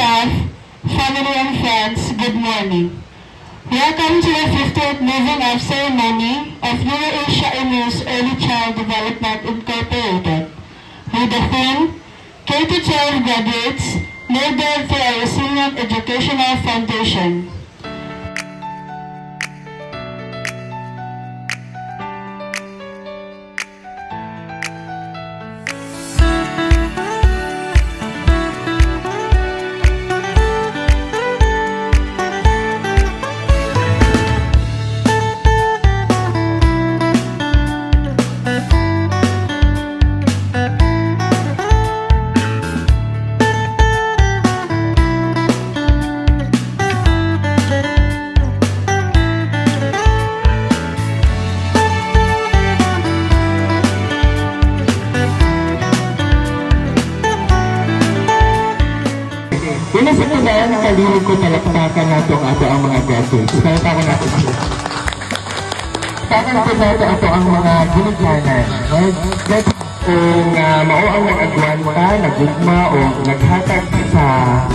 staff, family and friends, good morning. Welcome to the 50th Moving Up Ceremony of Euro-Asia Emir's Early Child Development Incorporated, with the theme, K-12 graduates, molded through a resilient educational foundation. Una sa kailangan ng kalilig ko talaktakan nato ang mga graduates. Talaktakan nato siya. Talaktakan ko nato ang mga giniglanan. Kung mao ang nag-agwanta, nagugma o naghatag sa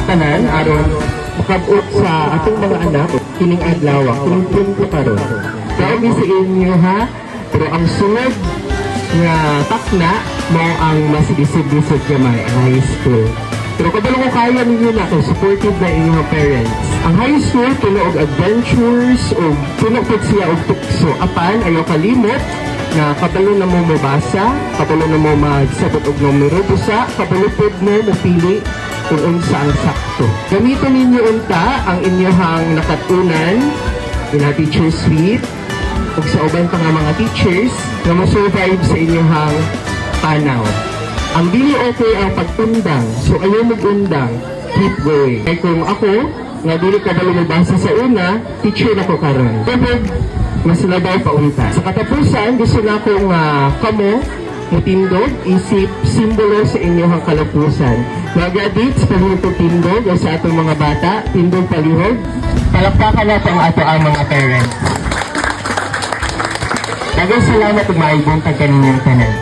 tanan aron makabot sa atong mga anak kining adlaw, kining punto karon. Sabi sa inyo ha, pero ang sunod nga takna mo ang masidisib-disib gamay ang high school. Pero kabalo ko kaya ninyo na kung supported na inyong parents. Ang high school, puno og adventures, o puno po siya og tukso. Apan, ayaw kalimot na kabalo na mo mabasa, kabalo na mo magsabot og numero, busa, kabalo po mo mapili kung unsa ang sakto. Gamiton ninyo unta ang inyong nakatunan, ina teacher suite, ug sa uban pa nga mga teachers na ma-survive sa inyong panaw. Ang dili okay ang pagtundang, so ayaw mag-undang, keep going. Kaya kung ako, nga dili ka balo mabasa sa una, teacher na ko karon. Kapag mas labaw pa unta. Sa katapusan, gusto na akong kamo, mutindog, isip, simbolo sa inyong kalapusan. Mga graduates, palihog tindog, o sa atong mga bata, tindog palihog. Palakpakan na ang ato ang mga parents. Dagang salamat kung maibuntag kaninyong tanan.